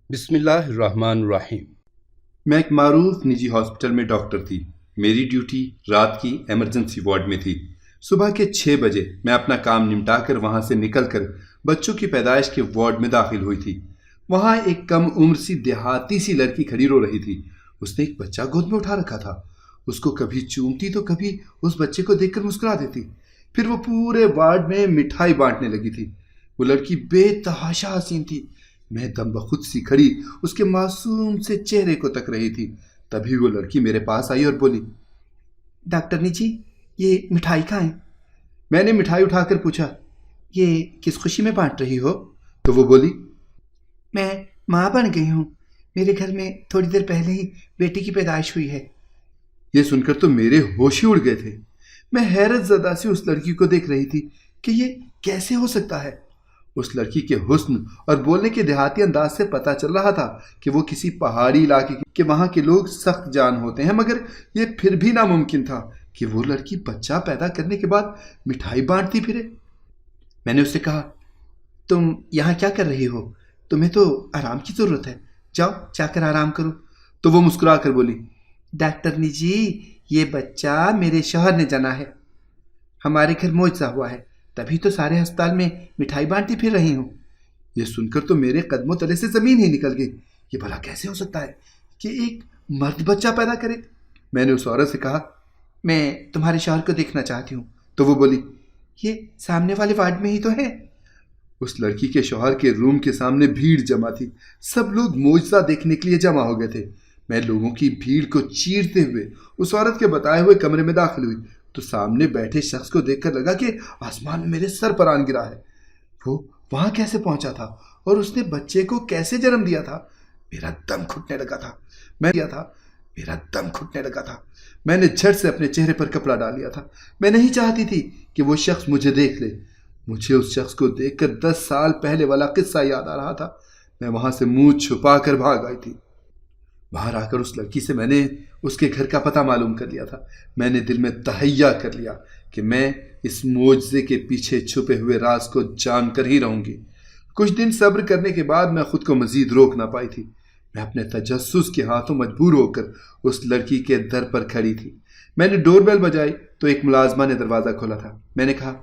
بسم اللہ الرحمن الرحیم۔ میں ایک معروف نجی ہاسپٹل میں ڈاکٹر تھی۔ میری ڈیوٹی رات کی ایمرجنسی وارڈ میں تھی۔ صبح کے 6 بجے میں اپنا کام نمٹا کر وہاں سے نکل کر بچوں کی پیدائش کے وارڈ میں داخل ہوئی تھی۔ وہاں ایک کم عمر سی دیہاتی سی لڑکی کھڑی رو رہی تھی۔ اس نے ایک بچہ گود میں اٹھا رکھا تھا۔ اس کو کبھی چومتی تو کبھی اس بچے کو دیکھ کر مسکرا دیتی۔ پھر وہ پورے وارڈ میں مٹھائی بانٹنے لگی تھی۔ وہ لڑکی بے تحاشا حسین تھی۔ میں دم بخود سی کھڑی اس کے معصوم سے چہرے کو تک رہی تھی۔ تبھی وہ لڑکی میرے پاس آئی اور بولی، ڈاکٹرنی جی، یہ مٹھائی کہاں ہے؟ میں نے مٹھائی اٹھا کر پوچھا، یہ کس خوشی میں بانٹ رہی ہو؟ تو وہ بولی، میں ماں بن گئی ہوں، میرے گھر میں تھوڑی دیر پہلے ہی بیٹی کی پیدائش ہوئی ہے۔ یہ سن کر تو میرے ہوش ہی اڑ گئے تھے۔ میں حیرت زدہ سے اس لڑکی کو دیکھ رہی تھی کہ یہ کیسے ہو سکتا ہے۔ اس لڑکی کے حسن اور بولنے کے دیہاتی انداز سے پتہ چل رہا تھا کہ وہ کسی پہاڑی علاقے کے وہاں کے لوگ سخت جان ہوتے ہیں، مگر یہ پھر بھی ناممکن تھا کہ وہ لڑکی بچہ پیدا کرنے کے بعد مٹھائی بانٹتی پھرے۔ میں نے اس سے کہا، تم یہاں کیا کر رہی ہو؟ تمہیں تو آرام کی ضرورت ہے، جاؤ جا کر آرام کرو۔ تو وہ مسکرا کر بولی، ڈاکٹرنی جی، یہ بچہ میرے شوہر نے جنا ہے، ہمارے گھر معجزہ ہوا ہے، تبھی تو سارے ہسپتال میں مٹھائی بانٹتی پھر رہی ہوں۔ یہ سن کر تو میرے قدموں تلے سے زمین ہی نکل گئی۔ یہ بھلا کیسے ہو سکتا ہے کہ ایک مرد بچہ پیدا کرے؟ میں نے اس عورت سے کہا، میں تمہارے شوہر کو دیکھنا چاہتی ہوں۔ تو وہ بولی، یہ سامنے والے وارڈ میں ہی تو ہے۔ اس لڑکی کے شوہر کے روم کے سامنے بھیڑ جمع تھی۔ سب لوگ معجزہ دیکھنے کے لیے جمع ہو گئے تھے۔ میں لوگوں کی بھیڑ کو چیرتے ہوئے اس عورت کے بتائے ہوئے کمرے میں داخل ہوئی تو سامنے بیٹھے شخص کو دیکھ کر لگا کہ آسمان میں میرے سر پر آن گرا ہے۔ وہ وہاں کیسے پہنچا تھا اور اس نے بچے کو کیسے جنم دیا تھا؟ میرا دم گھٹنے لگا تھا۔ میں نے جھٹ سے اپنے چہرے پر کپڑا ڈال لیا تھا۔ میں نہیں چاہتی تھی کہ وہ شخص مجھے دیکھ لے۔ مجھے اس شخص کو دیکھ کر 10 سال پہلے والا قصہ یاد آ رہا تھا۔ میں وہاں سے منہ چھپا کر بھاگ آئی تھی۔ باہر آ کر اس لڑکی سے میں نے اس کے گھر کا پتہ معلوم کر لیا تھا۔ میں نے دل میں تہیہ کر لیا کہ میں اس معجزے کے پیچھے چھپے ہوئے راز کو جان کر ہی رہوں گی۔ کچھ دن صبر کرنے کے بعد میں خود کو مزید روک نہ پائی تھی۔ میں اپنے تجسس کے ہاتھوں مجبور ہو کر اس لڑکی کے در پر کھڑی تھی۔ میں نے ڈور بیل بجائی تو ایک ملازمہ نے دروازہ کھولا تھا۔ میں نے کہا،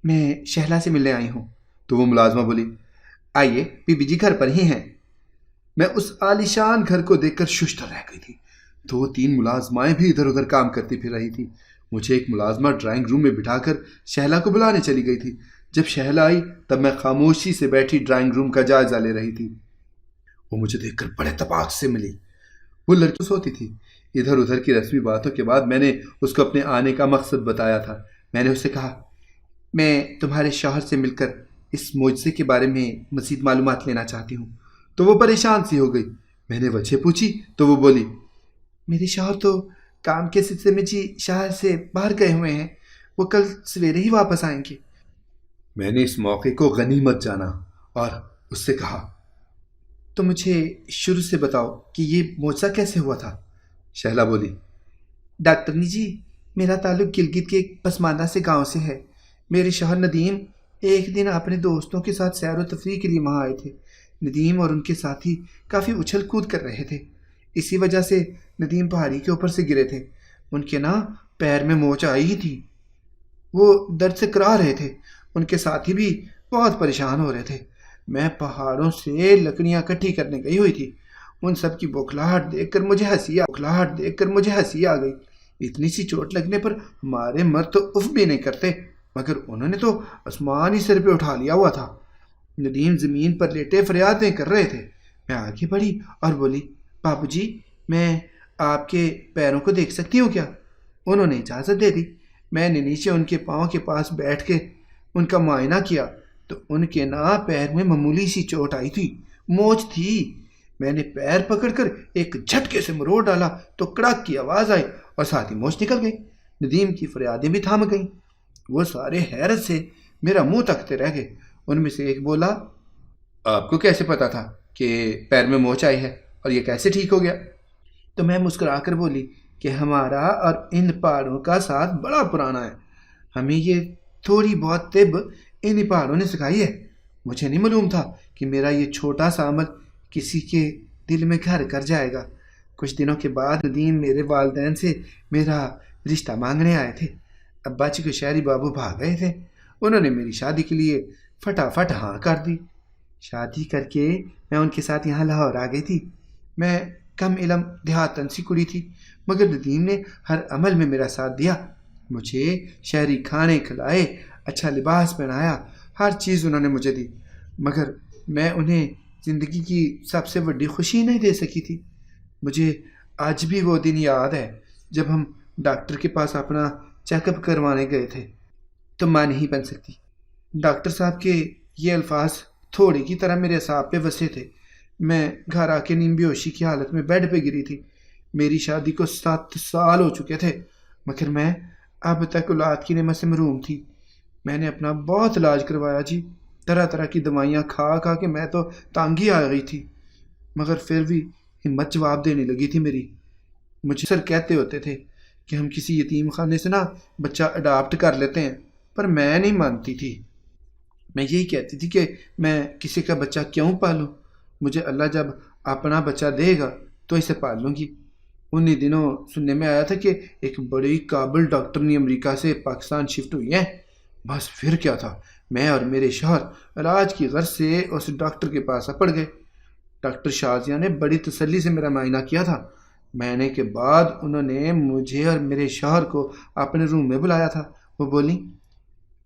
میں شہلا سے ملنے آئی ہوں۔ تو وہ ملازمہ بولی، آئیے، بی بی جی گھر پر ہی ہیں۔ میں اس عالیشان گھر کو دیکھ کر ششدر رہ گئی تھی۔ 2-3 ملازمائیں بھی ادھر ادھر کام کرتی پھر رہی تھی۔ مجھے ایک ملازمہ ڈرائنگ روم میں بٹھا کر شہلا کو بلانے چلی گئی تھی۔ جب شہلا آئی تب میں خاموشی سے بیٹھی ڈرائنگ روم کا جائزہ لے رہی تھی۔ وہ مجھے دیکھ کر بڑے اتفاق سے ملی۔ وہ لڑکی سوتی تھی۔ ادھر ادھر کی رسمی باتوں کے بعد میں نے اس کو اپنے آنے کا مقصد بتایا تھا۔ میں نے اس سے کہا، میں تمہارے شوہر سے مل کر اس معجزے کے بارے میں مزید معلومات لینا چاہتی ہوں۔ تو وہ پریشان سی ہو گئی۔ میں نے وجہ پوچھی تو وہ بولی، میرے شوہر تو کام کے سلسلے میں جی شہر سے باہر گئے ہوئے ہیں، وہ کل سویرے ہی واپس آئیں گے۔ میں نے اس موقع کو غنیمت جانا اور اس سے کہا، تو مجھے شروع سے بتاؤ کہ یہ معجزہ کیسے ہوا تھا؟ شہلا بولی، ڈاکٹرنی جی، میرا تعلق گلگت کے ایک پسماندہ سے گاؤں سے ہے۔ میرے شوہر ندیم ایک دن اپنے دوستوں کے ساتھ سیر و تفریح کے لیے وہاں آئے تھے۔ ندیم اور ان کے ساتھی کافی اچھل کود کر رہے تھے۔ اسی وجہ سے ندیم پہاڑی کے اوپر سے گرے تھے۔ ان کے پیر میں موچ آئی ہی تھی۔ وہ درد سے کرا رہے تھے۔ ان کے ساتھی بھی بہت پریشان ہو رہے تھے۔ میں پہاڑوں سے لکڑیاں اکٹھی کرنے گئی ہوئی تھی۔ ان سب کی بوکھلاہٹ دیکھ کر مجھے ہنسی آ گئی۔ اتنی سی چوٹ لگنے پر ہمارے مرد تو اف بھی نہیں کرتے، مگر انہوں نے تو آسمان ہی سر پہ اٹھا لیا ہوا تھا۔ ندیم زمین پر لیٹے فریادیں کر رہے تھے۔ میں آگے بڑھی اور بولی، بابو جی، میں آپ کے پیروں کو دیکھ سکتی ہوں کیا؟ انہوں نے اجازت دے دی۔ میں نے نیچے ان کے پاؤں کے پاس بیٹھ کے ان کا معائنہ کیا تو ان کے پیر میں معمولی سی چوٹ آئی تھی، موچ تھی۔ میں نے پیر پکڑ کر ایک جھٹکے سے مروڑ ڈالا تو کڑک کی آواز آئی اور ساتھ ہی موچ نکل گئی۔ ندیم کی فریادیں بھی تھم گئیں۔ وہ سارے حیرت سے میرا منہ تکتے رہ گئے۔ ان میں سے ایک بولا، آپ کو کیسے پتا تھا کہ پیر میں موچ آئی ہے اور یہ کیسے ٹھیک ہو گیا؟ تو میں مسکرا کر بولی کہ ہمارا اور ان پہاڑوں کا ساتھ بڑا پرانا ہے۔ ہمیں یہ تھوڑی بہت طب انہی پہاڑوں نے سکھائی ہے۔ مجھے نہیں معلوم تھا کہ میرا یہ چھوٹا سا عمل کسی کے دل میں گھر کر جائے گا۔ کچھ دنوں کے بعد ندیم میرے والدین سے میرا رشتہ مانگنے آئے تھے۔ ابا جی کو شہری بابو بھاگ گئے تھے، انہوں نے میری شادی کے لیے فٹافٹ ہاں کر دی۔ شادی کر کے میں ان کے ساتھ یہاں لاہور آ گئی تھی۔ میں کم علم دیہاتن سی کڑی تھی، مگر ندیم نے ہر عمل میں میرا ساتھ دیا، مجھے شہری کھانے کھلائے، اچھا لباس پہنایا، ہر چیز انہوں نے مجھے دی، مگر میں انہیں زندگی کی سب سے بڑی خوشی نہیں دے سکی تھی۔ مجھے آج بھی وہ دن یاد ہے جب ہم ڈاکٹر کے پاس اپنا چیک اپ کروانے گئے تھے۔ تم ماں نہیں بن سکتی، ڈاکٹر صاحب کے یہ الفاظ تھوڑی کی طرح میرے اعصاب پہ وسے تھے۔ میں گھر آ کے نیم بیہوشی کی حالت میں بیڈ پہ گری تھی۔ میری شادی کو 7 سال ہو چکے تھے، مگر میں اب تک اولاد کی نعمت سے محروم تھی۔ میں نے اپنا بہت علاج کروایا جی، طرح طرح کی دوائیاں کھا کھا کے میں تو تانگ ہی آ گئی تھی، مگر پھر بھی ہمت جواب دینے لگی تھی میری۔ مجھے سر کہتے ہوتے تھے کہ ہم کسی یتیم خانے سے بچہ اڈاپٹ کر لیتے ہیں، پر میں نہیں مانتی تھی۔ میں یہی کہتی تھی کہ میں کسی کا بچہ کیوں پالوں، مجھے اللہ جب اپنا بچہ دے گا تو اسے پال لوں گی۔ انہی دنوں سننے میں آیا تھا کہ ایک بڑی قابل ڈاکٹرنی امریکہ سے پاکستان شفٹ ہوئی ہیں۔ بس پھر کیا تھا، میں اور میرے شوہر علاج کی غرض سے اس ڈاکٹر کے پاس پڑ گئے۔ ڈاکٹر شازیہ نے بڑی تسلی سے میرا معائنہ کیا تھا۔ معائنے کے بعد انہوں نے مجھے اور میرے شوہر کو اپنے روم میں بلایا تھا۔ وہ بولی،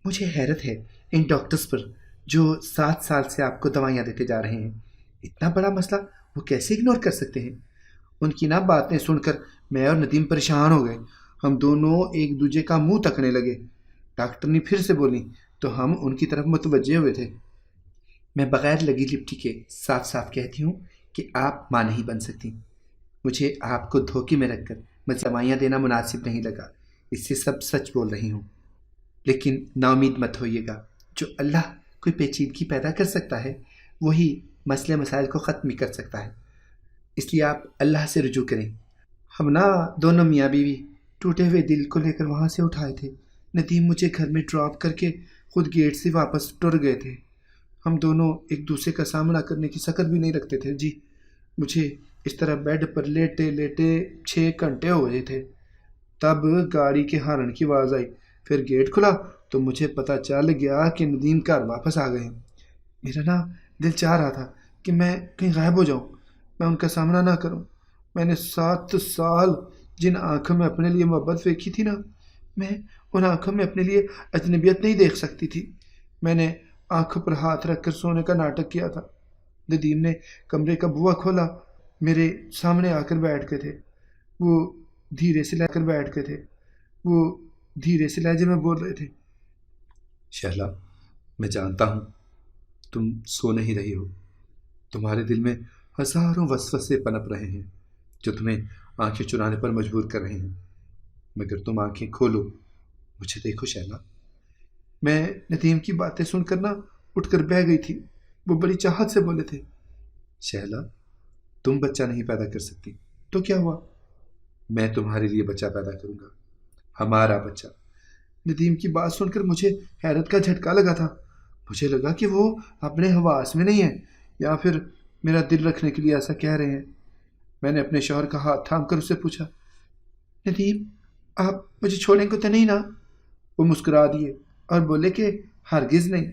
مجھے حیرت ہے ان ڈاکٹرز پر جو 7 سال سے آپ کو دوائیاں دیتے جا رہے ہیں، اتنا بڑا مسئلہ وہ کیسے اگنور کر سکتے ہیں؟ ان کی باتیں سن کر میں اور ندیم پریشان ہو گئے۔ ہم دونوں ایک دوسرے کا منہ تکنے لگے۔ ڈاکٹرنی پھر سے بولی تو ہم ان کی طرف متوجہ ہوئے تھے۔ میں بغیر لگی لپٹی کے صاف صاف کہتی ہوں کہ آپ ماں نہیں بن سکتی۔ مجھے آپ کو دھوکے میں رکھ کر مجھے دوائیاں دینا مناسب نہیں لگا، اس سے سب سچ بول رہی ہوں۔ لیکن نا امید مت ہوئیے گا، جو اللہ کوئی پیچیدگی پیدا کر سکتا ہے وہی مسئلے مسائل کو ختم بھی کر سکتا ہے، اس لیے آپ اللہ سے رجوع کریں۔ ہم دونوں میاں بیوی ٹوٹے ہوئے دل کو لے کر وہاں سے اٹھائے تھے۔ ندیم مجھے گھر میں ڈراپ کر کے خود گیٹ سے واپس ٹر گئے تھے۔ ہم دونوں ایک دوسرے کا سامنا کرنے کی سکت بھی نہیں رکھتے تھے جی۔ مجھے اس طرح بیڈ پر لیٹے لیٹے 6 گھنٹے ہو گئے تھے۔ تب گاڑی کے ہارن کی آواز آئی، پھر گیٹ کھلا تو مجھے پتہ چل گیا کہ ندیم گھر واپس آ گئے ہیں۔ میرا دل چاہ رہا تھا کہ میں کہیں غائب ہو جاؤں، میں ان کا سامنا نہ کروں۔ میں نے 7 سال جن آنکھوں میں اپنے لیے محبت دیکھی تھی میں ان آنکھوں میں اپنے لیے اجنبیت نہیں دیکھ سکتی تھی۔ میں نے آنکھوں پر ہاتھ رکھ کر سونے کا ناٹک کیا تھا۔ ندیم نے کمرے کا بوا کھولا، میرے سامنے آ کر بیٹھ گئے تھے۔ وہ دھیرے سے لہجے میں بول رہے تھے، شہلا، میں جانتا ہوں تم سو نہیں رہی ہو، تمہارے دل میں ہزاروں وسوسے پنپ رہے ہیں جو تمہیں آنکھیں چرانے پر مجبور کر رہے ہیں، مگر تم آنکھیں کھولو، مجھے دیکھو شہلا۔ میں ندیم کی باتیں سن کر اٹھ کر بہ گئی تھی۔ وہ بڑی چاہت سے بولے تھے، شہلا، تم بچہ نہیں پیدا کر سکتی تو کیا ہوا؟ میں تمہارے لیے بچہ پیدا کروں گا، ہمارا بچہ۔ ندیم کی بات سن کر مجھے حیرت کا جھٹکا لگا تھا۔ مجھے لگا کہ وہ اپنے حواس میں نہیں ہیں یا پھر میرا دل رکھنے کے لیے ایسا کہہ رہے ہیں۔ میں نے اپنے شوہر کا ہاتھ تھام کر اسے پوچھا، ندیم، آپ مجھے چھوڑیں گے تو نہیں نا؟ وہ مسکرا دیے اور بولے کہ ہرگز نہیں۔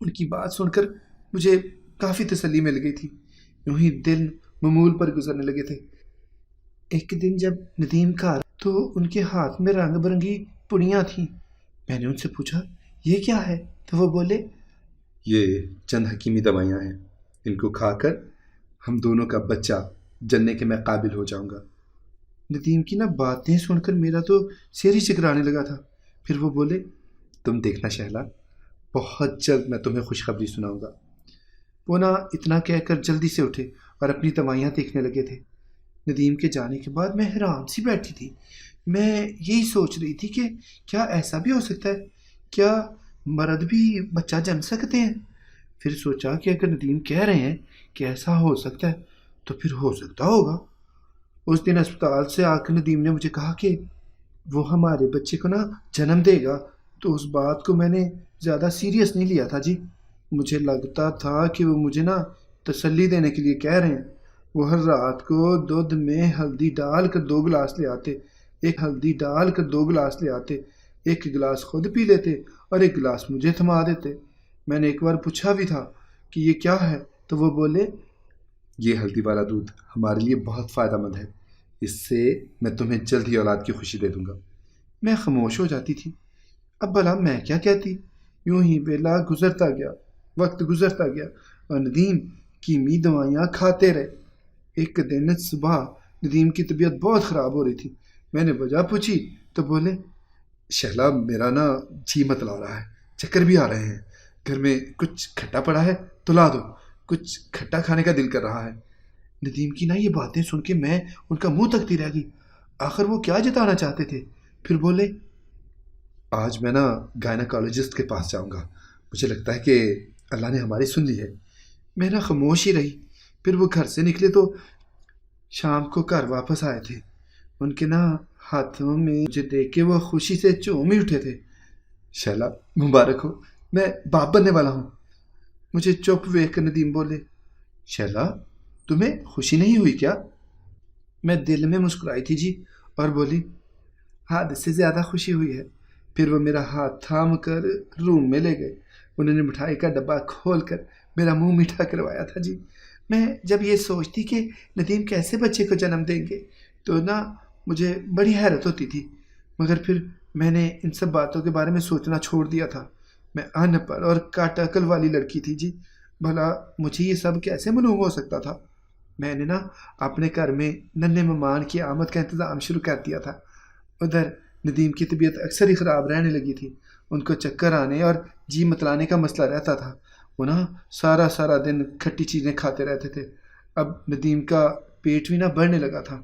ان کی بات سن کر مجھے کافی تسلی مل گئی تھی، یوں ہی دل معمول پر گزرنے لگے تھے۔ ایک دن جب ندیم گھر تو ان کے ہاتھ میں رنگ برنگی پڑیاں تھیں۔ میں نے ان سے پوچھا، یہ کیا ہے؟ تو وہ بولے، یہ چند حکیمی دوائیاں ہیں، ان کو کھا کر ہم دونوں کا بچہ جننے کے میں قابل ہو جاؤں گا۔ ندیم کی باتیں سن کر میرا تو سر ہی چکرانے لگا تھا۔ پھر وہ بولے، تم دیکھنا شہلا، بہت جلد میں تمہیں خوشخبری سناؤں گا۔ وہ اتنا کہہ کر جلدی سے اٹھے اور اپنی دوائیاں دیکھنے لگے تھے۔ ندیم کے جانے کے بعد میں حیران سی بیٹھی تھی۔ میں یہی سوچ رہی تھی کہ کیا ایسا بھی ہو سکتا ہے؟ کیا مرد بھی بچہ جن سکتے ہیں؟ پھر سوچا کہ اگر ندیم کہہ رہے ہیں کہ ایسا ہو سکتا ہے تو پھر ہو سکتا ہوگا۔ اس دن اسپتال سے آ کر ندیم نے مجھے کہا کہ وہ ہمارے بچے کو جنم دے گا، تو اس بات کو میں نے زیادہ سیریس نہیں لیا تھا جی۔ مجھے لگتا تھا کہ وہ مجھے تسلی دینے کے لیے کہہ رہے ہیں۔ وہ ہر رات کو دودھ میں ہلدی ڈال کر 2 گلاس لے آتے، ایک گلاس خود پی لیتے اور 1 گلاس مجھے تھما دیتے۔ میں نے ایک بار پوچھا بھی تھا کہ یہ کیا ہے، تو وہ بولے یہ ہلدی والا دودھ ہمارے لیے بہت فائدہ مند ہے، اس سے میں تمہیں جلد ہی اولاد کی خوشی دے دوں گا۔ میں خاموش ہو جاتی تھی۔ اب بھلا میں کیا کہتی؟ یوں ہی وقت گزرتا گیا اور ندیم کیمی دوائیاں کھاتے رہے۔ ایک دن صبح ندیم کی طبیعت بہت خراب ہو رہی تھی۔ میں نے وجہ پوچھی تو بولے شہلا میرا نا جی متلا رہا ہے، چکر بھی آ رہے ہیں، گھر میں کچھ کھٹا پڑا ہے تو لا دو، کچھ کھٹا کھانے کا دل کر رہا ہے۔ ندیم کی نا یہ باتیں سن کے میں ان کا منہ تکتی رہ گئی۔ آخر وہ کیا جتانا چاہتے تھے؟ پھر بولے آج میں نا گائناکالوجسٹ کے پاس جاؤں گا، مجھے لگتا ہے کہ اللہ نے ہماری سن لی ہے۔ میں نا خاموش ہی رہی۔ پھر وہ گھر سے نکلے تو شام کو گھر واپس آئے تھے۔ ان کے نا ہاتھوں میں مجھے دیکھ کے وہ خوشی سے چوم ہی اٹھے تھے۔ شہلا مبارک ہو، میں باپ بننے والا ہوں۔ مجھے چپ دیکھ کر ندیم بولے شہلا تمہیں خوشی نہیں ہوئی کیا؟ میں دل میں مسکرائی تھی جی، اور بولی حد سے زیادہ خوشی ہوئی ہے۔ پھر وہ میرا ہاتھ تھام کر روم میں لے گئے۔ انہوں نے مٹھائی کا ڈبہ کھول کر میرا منہ میٹھا کروایا تھا جی۔ میں جب یہ سوچتی کہ ندیم کیسے بچے کو جنم دیں گے تو نا مجھے بڑی حیرت ہوتی تھی، مگر پھر میں نے ان سب باتوں کے بارے میں سوچنا چھوڑ دیا تھا۔ میں ان پڑھ اور کاٹ عقل والی لڑکی تھی جی، بھلا مجھے یہ سب کیسے معلوم ہو سکتا تھا؟ میں نے نا اپنے گھر میں ننھے مہمان کی آمد کا انتظام شروع کر دیا تھا۔ ادھر ندیم کی طبیعت اکثر ہی خراب رہنے لگی تھی۔ ان کو چکر آنے اور جی متلانے کا مسئلہ رہتا تھا۔ وہ نا سارا دن کھٹی چیزیں کھاتے رہتے تھے۔ اب ندیم کا پیٹ بھی نہ بڑھنے لگا تھا۔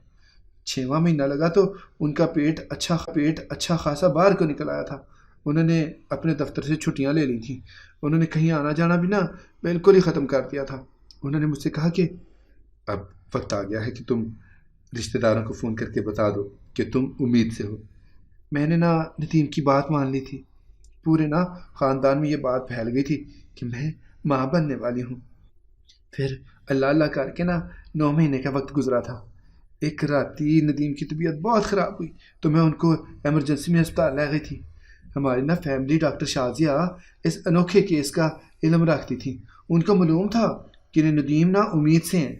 6واں مہینہ لگا تو ان کا پیٹ اچھا خاصا باہر کو نکل آیا تھا۔ انہوں نے اپنے دفتر سے چھٹیاں لے لی تھیں۔ انہوں نے کہیں آنا جانا بھی نا بالکل ہی ختم کر دیا تھا۔ انہوں نے مجھ سے کہا کہ اب وقت آ گیا ہے کہ تم رشتہ داروں کو فون کر کے بتا دو کہ تم امید سے ہو۔ میں نے نا ندیم کی بات مان لی تھی۔ پورے نا خاندان میں یہ بات پھیل گئی تھی کہ میں ماں بننے والی ہوں۔ پھر اللہ کر کے نا 9 مہینے کا وقت گزرا تھا۔ ایک راتی ندیم کی طبیعت بہت خراب ہوئی تو میں ان کو ایمرجنسی میں ہسپتال لے گئی تھی۔ ہماری نا فیملی ڈاکٹر شازیہ اس انوکھے کیس کا علم رکھتی تھی۔ ان کو معلوم تھا کہ ندیم نا امید سے ہیں۔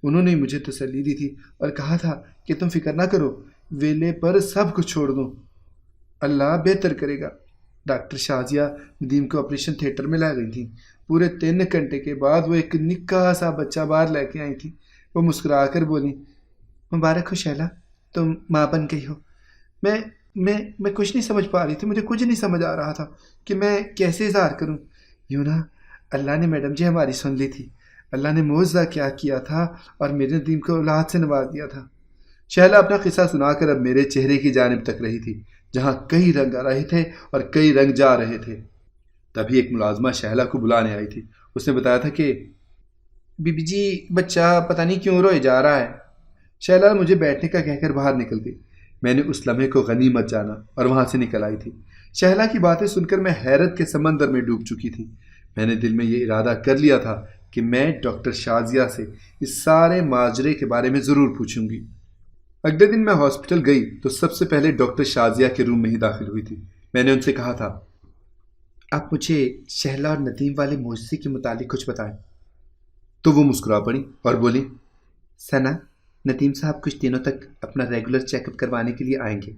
انہوں نے مجھے تسلی دی تھی اور کہا تھا کہ تم فکر نہ کرو، ویلے پر سب کچھ چھوڑ دو، اللہ بہتر کرے گا۔ ڈاکٹر شازیہ ندیم کو آپریشن تھیٹر میں لے گئی تھیں۔ پورے 3 گھنٹے کے بعد وہ ایک نکا سا بچہ باہر لے کے آئی تھی۔ وہ مسکرا کر بولی مبارک ہو شہلا، تم ماں بن گئی ہو۔ میں کچھ نہیں سمجھ پا رہی تھی، مجھے کچھ نہیں سمجھ آ رہا تھا کہ میں کیسے اظہار کروں۔ یوں نا اللہ نے میڈم جی ہماری سن لی تھی۔ اللہ نے معجزہ کیا تھا اور میرے ندیم کو اولاد سے نواز دیا تھا۔ شہلا اپنا قصہ سنا کر اب میرے چہرے کی جانب تک رہی تھی، جہاں کئی رنگ آ رہے تھے اور کئی رنگ جا رہے تھے۔ تبھی ایک ملازمہ شہلا کو بلانے آئی تھی۔ اس نے بتایا تھا کہ بی بی جی بچہ پتہ نہیں کیوں روئے جا رہا ہے۔ شہلا مجھے بیٹھنے کا کہہ کر باہر نکل گئی۔ میں نے اس لمحے کو غنیمت جانا اور وہاں سے نکل آئی تھی۔ شہلا کی باتیں سن کر میں حیرت کے سمندر میں ڈوب چکی تھی۔ میں نے دل میں یہ ارادہ کر لیا تھا کہ میں ڈاکٹر شازیہ سے اس سارے ماجرے کے بارے میں ضرور پوچھوں گی۔ اگلے دن میں ہاسپٹل گئی تو سب سے پہلے ڈاکٹر شازیہ کے روم میں ہی داخل ہوئی تھی۔ میں نے ان سے کہا تھا آپ مجھے شہلا اور ندیم والے معجزے کے متعلق کچھ بتائیں۔ تو وہ مسکرا پڑی اور بولی ثنا، ندیم صاحب کچھ دنوں تک اپنا ریگولر چیک اپ کروانے کے لیے آئیں گے۔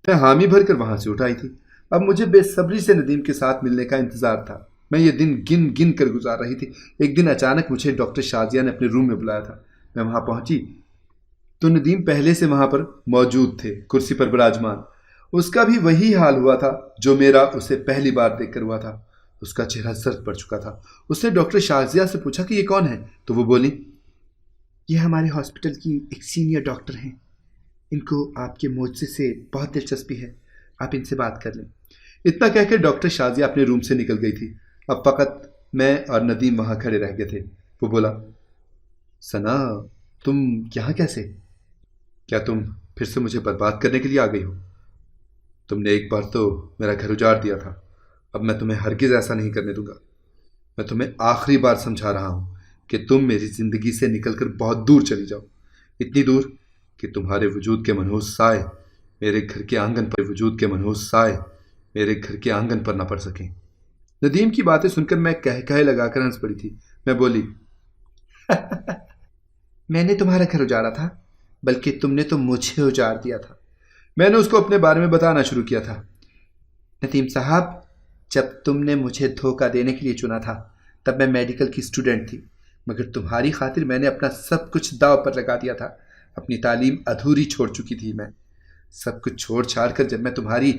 میں حامی بھر کر وہاں سے اٹھائی تھی۔ اب مجھے بے صبری سے ندیم کے ساتھ ملنے کا انتظار تھا۔ میں یہ دن گن کر گزار رہی تھی۔ ایک دن اچانک مجھے ڈاکٹر شازیہ نے اپنے روم میں بلایا تھا۔ میں وہاں پہنچی تو ندیم پہلے سے وہاں پر موجود تھے، کرسی پر براجمان۔ اس کا بھی وہی حال ہوا تھا جو میرا اسے پہلی بار دیکھ کر ہوا تھا۔ اس کا چہرہ زرد پڑ چکا تھا۔ اس نے ڈاکٹر شازیہ سے پوچھا کہ یہ کون ہے، تو وہ بولی یہ ہمارے ہاسپٹل کی ایک سینئر ڈاکٹر ہیں، ان کو آپ کے معجزے سے بہت دلچسپی ہے، آپ ان سے بات کر لیں۔ اتنا کہہ کے ڈاکٹر شازیہ اپنے روم سے نکل گئی تھی۔ اب فقط میں اور ندیم وہاں کھڑے رہ گئے تھے۔ وہ بولا ثنا، تم یہاں کیسے؟ کیا تم پھر سے مجھے برباد کرنے کے لیے آ گئی ہو؟ تم نے ایک بار تو میرا گھر اجاڑ دیا تھا، اب میں تمہیں ہرگز ایسا نہیں کرنے دوں گا۔ میں تمہیں آخری بار سمجھا رہا ہوں، کہ تم میری زندگی سے نکل کر بہت دور چلی جاؤ، اتنی دور کہ تمہارے وجود کے منحوس سائے میرے گھر کے آنگن پر نہ پڑ سکیں۔ ندیم کی باتیں سن کر میں کہے لگا کر ہنس پڑی تھی۔ میں بولی، میں نے تمہارا گھر اجاڑا تھا، بلکہ تم نے تو مجھے اجاڑ دیا تھا۔ میں نے اس کو اپنے بارے میں بتانا شروع کیا تھا۔ ندیم صاحب، جب تم نے مجھے دھوکہ دینے کے لیے چنا تھا تب میں میڈیکل کی اسٹوڈنٹ تھی، مگر تمہاری خاطر میں نے اپنا سب کچھ داؤ پر لگا دیا تھا۔ اپنی تعلیم ادھوری چھوڑ چکی تھی میں۔ سب کچھ چھوڑ چھاڑ کر جب میں تمہاری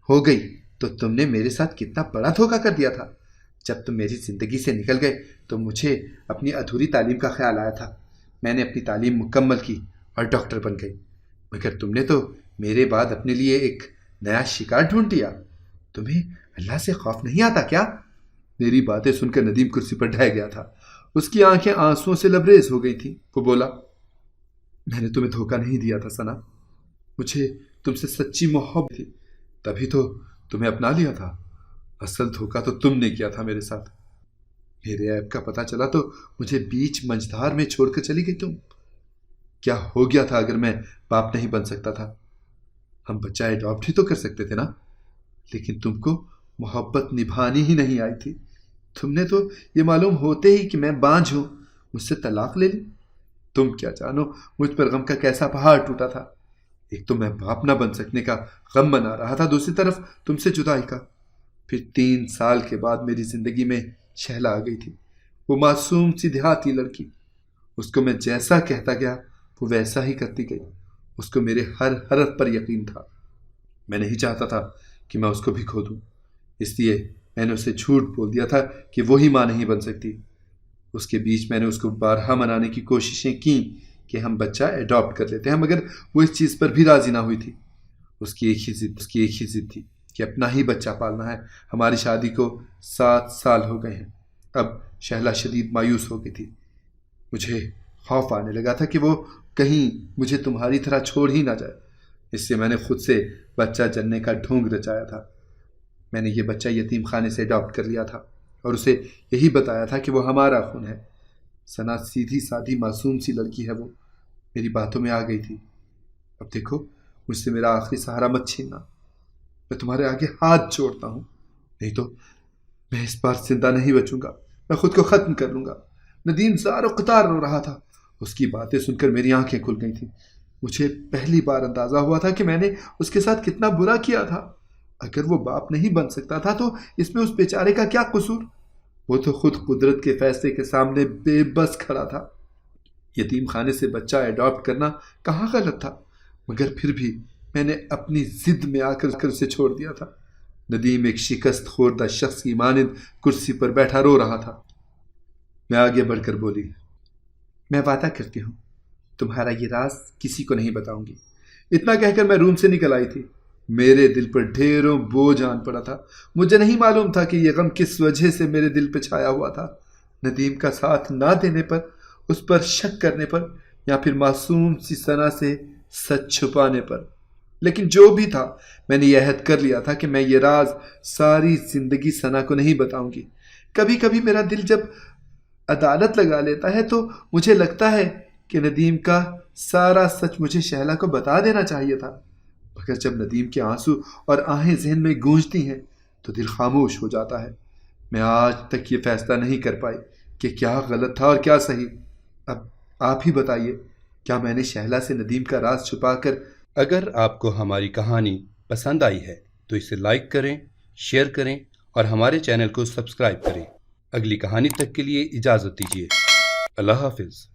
ہو گئی تو تم نے میرے ساتھ کتنا بڑا دھوکہ کر دیا تھا۔ جب تم میری زندگی سے نکل گئے تو مجھے اپنی ادھوری تعلیم کا خیال آیا تھا۔ میں نے اپنی تعلیم مکمل کی اور ڈاکٹر بن گئی، مگر تم نے تو میرے بعد اپنے لیے ایک نیا شکار ڈھونڈ لیا۔ تمہیں اللہ سے خوف نہیں آتا کیا؟ میری باتیں سن کر ندیم کرسی پر ڈھہ گیا تھا۔ اس کی آنکھیں آنسوؤں سے لبریز ہو گئی تھیں۔ وہ بولا، میں نے تمہیں دھوکہ نہیں دیا تھا ثنا، مجھے تم سے سچی محبت تھی، تبھی تو تمہیں اپنا لیا تھا۔ اصل دھوکہ تو تم نے کیا تھا میرے ساتھ۔ میرے عیب کا پتہ چلا تو مجھے بیچ منجھدار میں چھوڑ کر چلی گئی تم۔ کیا ہو گیا تھا اگر میں باپ نہیں بن سکتا تھا؟ ہم بچہ ایڈاپٹ ہی تو کر سکتے تھے نا، لیکن تم کو محبت نبھانی ہی نہیں آئی تھی۔ تم نے تو یہ معلوم ہوتے ہی کہ میں بانجھ ہوں مجھ سے طلاق لے لی۔ تم کیا جانو مجھ پر غم کا کیسا پہاڑ ٹوٹا تھا۔ ایک تو میں باپ نہ بن سکنے کا غم بنا رہا تھا، دوسری طرف تم سے جدائی کا۔ پھر 3 سال کے بعد میری زندگی میں شہلا آ گئی تھی، وہ معصوم سی دیہاتی لڑکی۔ اس کو میں جیسا کہتا گیا وہ ویسا ہی کرتی گئی۔ اس کو میرے ہر حرف پر یقین تھا۔ میں نہیں چاہتا تھا کہ میں اس کو بھی کھو دوں، اس لیے میں نے اسے جھوٹ بول دیا تھا کہ وہی ماں نہیں بن سکتی۔ اس کے بیچ میں نے اس کو بارہا منانے کی کوششیں کیں کہ ہم بچہ ایڈاپٹ کر لیتے ہیں، مگر وہ اس چیز پر بھی راضی نہ ہوئی تھی۔ اس کی ایک ہی ضد تھی کہ اپنا ہی بچہ پالنا ہے۔ ہماری شادی کو 7 سال ہو گئے ہیں۔ اب شہلا شدید مایوس ہو گئی تھی۔ مجھے خوف آنے لگا تھا کہ وہ کہیں مجھے تمہاری طرح چھوڑ ہی نہ جائے، اس سے میں نے خود سے بچہ جننے کا ڈھونگ رچایا تھا۔ میں نے یہ بچہ یتیم خانے سے اڈاپٹ کر لیا تھا اور اسے یہی بتایا تھا کہ وہ ہمارا خون ہے۔ ثنا سیدھی سادھی معصوم سی لڑکی ہے، وہ میری باتوں میں آ گئی تھی۔ اب دیکھو، مجھ سے میرا آخری سہارا مت چھیننا، میں تمہارے آگے ہاتھ جوڑتا ہوں، نہیں تو میں اس بار زندہ نہیں بچوں گا، میں خود کو ختم کر لوں گا۔ ندیم زار و قطار رو رہا تھا۔ اس کی باتیں سن کر میری آنکھیں کھل گئی تھیں۔ مجھے پہلی بار اندازہ ہوا تھا کہ میں نے اس کے ساتھ کتنا برا کیا تھا۔ اگر وہ باپ نہیں بن سکتا تھا تو اس میں اس بیچارے کا کیا قصور؟ وہ تو خود قدرت کے فیصلے کے سامنے بے بس کھڑا تھا۔ یتیم خانے سے بچہ ایڈاپٹ کرنا کہاں غلط تھا، مگر پھر بھی میں نے اپنی ضد میں آ کر اسے چھوڑ دیا تھا۔ ندیم ایک شکست خوردہ شخص کی مانند کرسی پر بیٹھا رو رہا تھا۔ میں آگے بڑھ کر بولی، میں وعدہ کرتی ہوں تمہارا یہ راز کسی کو نہیں بتاؤں گی۔ اتنا کہہ کر میں روم سے نکل آئی تھی۔ میرے دل پر ڈھیروں بوجھ آن پڑا تھا۔ مجھے نہیں معلوم تھا کہ یہ غم کس وجہ سے میرے دل پہ چھایا ہوا تھا۔ ندیم کا ساتھ نہ دینے پر، اس پر شک کرنے پر، یا پھر معصوم سی ثنا سے سچ چھپانے پر۔ لیکن جو بھی تھا، میں نے یہ عہد کر لیا تھا کہ میں یہ راز ساری زندگی ثنا کو نہیں بتاؤں گی۔ کبھی کبھی میرا دل جب عدالت لگا لیتا ہے تو مجھے لگتا ہے کہ ندیم کا سارا سچ مجھے شہلا کو بتا دینا چاہیے تھا، مگر جب ندیم کے آنسو اور آہیں ذہن میں گونجتی ہیں تو دل خاموش ہو جاتا ہے۔ میں آج تک یہ فیصلہ نہیں کر پائی کہ کیا غلط تھا اور کیا صحیح۔ اب آپ ہی بتائیے، کیا میں نے شہلا سے ندیم کا راز چھپا کر؟ اگر آپ کو ہماری کہانی پسند آئی ہے تو اسے لائک کریں، شیئر کریں اور ہمارے چینل کو سبسکرائب کریں۔ اگلی کہانی تک کے لیے اجازت دیجیے۔ اللہ حافظ۔